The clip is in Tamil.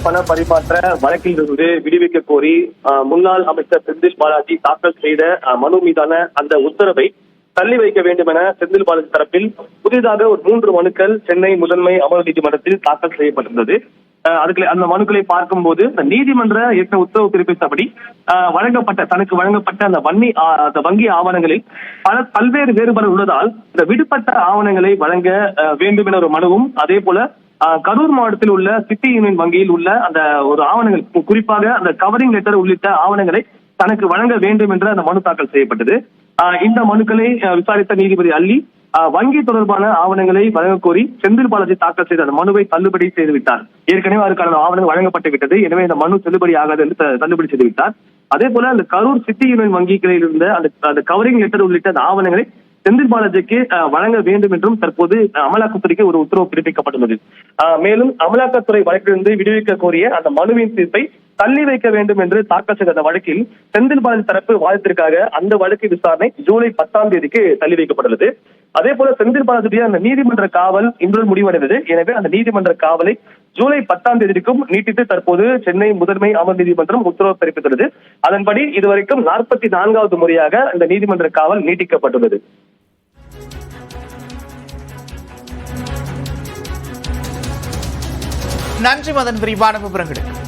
பண பரிமாற்ற வழக்கில் இருந்து விடுவிக்க கோரி முன்னாள் அமைச்சர் செந்தில் பாலாஜி தாக்கல் செய்த மனு மீதான அந்த உத்தரவை தள்ளி வைக்க வேண்டும் என செந்தில் பாலாஜி தரப்பில் புதிதாக ஒரு 3 மனுக்கள் சென்னை முதன்மை அமர்வு நீதிமன்றத்தில் தாக்கல் செய்யப்பட்டிருந்தது. அந்த மனுக்களை பார்க்கும் போது நீதிமன்ற உத்தரவு பிறப்பித்தபடி தனக்கு வழங்கப்பட்ட அந்த வங்கி ஆவணங்களில் பல்வேறு வேறுபாடு உள்ளதால் இந்த விடுபட்ட ஆவணங்களை வழங்க வேண்டும் என ஒரு மனுவும், அதே போல கரூர் மாவட்டத்தில் உள்ள சிட்டி யூனியன் வங்கியில் உள்ள அந்த ஒரு ஆவணங்கள், குறிப்பாக அந்த கவரிங் லெட்டர் உள்ளிட்ட ஆவணங்களை தனக்கு வழங்க வேண்டும் என்று அந்த மனு தாக்கல் செய்யப்பட்டது. இந்த மனுக்களை விசாரித்த நீதிபதி அல்லி வங்கி தொடர்பான ஆவணங்களை வழங்க கோரி செந்தில் பாலாஜி தாக்கல் செய்த அந்த மனுவை தள்ளுபடி செய்துவிட்டார். ஏற்கனவே அதற்கான ஆவணங்கள் வழங்கப்பட்டு விட்டது, எனவே இந்த மனு செல்லுபடி ஆகாது என்று தள்ளுபடி செய்துவிட்டார். அதே போல அந்த கரூர் சிட்டி யூனியன் வங்கி கிளையில் இருந்த அந்த கவரிங் லெட்டர் உள்ளிட்ட அந்த ஆவணங்களை செந்தில் பாலாஜிக்கு வழங்க வேண்டும் என்றும் தற்போது அமலாக்கத்துறைக்கு ஒரு உத்தரவு பிறப்பிக்கப்பட்டுள்ளது. மேலும் அமலாக்கத்துறை வழக்கிலிருந்து விடுவிக்க கோரிய அந்த மனுவின் தீர்ப்பை தள்ளி வைக்க வேண்டும் என்று தாக்கல் செய்த அந்த வழக்கில் செந்தில் பாலாஜி தரப்பு வாதத்திற்காக அந்த வழக்கு விசாரணை ஜூலை 10ஆம் தேதிக்கு தள்ளி வைக்கப்பட்டுள்ளது. அதே போல செந்தில் பாலாஜியுடைய அந்த நீதிமன்ற காவல் இன்று முடிவடைந்தது. எனவே அந்த நீதிமன்ற காவலை ஜூலை 10ஆம் தேதிக்கும் நீட்டித்து தற்போது சென்னை முதன்மை அமர்வு நீதிமன்றம் உத்தரவு பிறப்பித்துள்ளது. அதன்படி இதுவரைக்கும் 44வது முறையாக இந்த நீதிமன்ற காவல் நீட்டிக்கப்பட்டுள்ளது. நன்றி மதன், விரிவான விவரங்களுக்கு.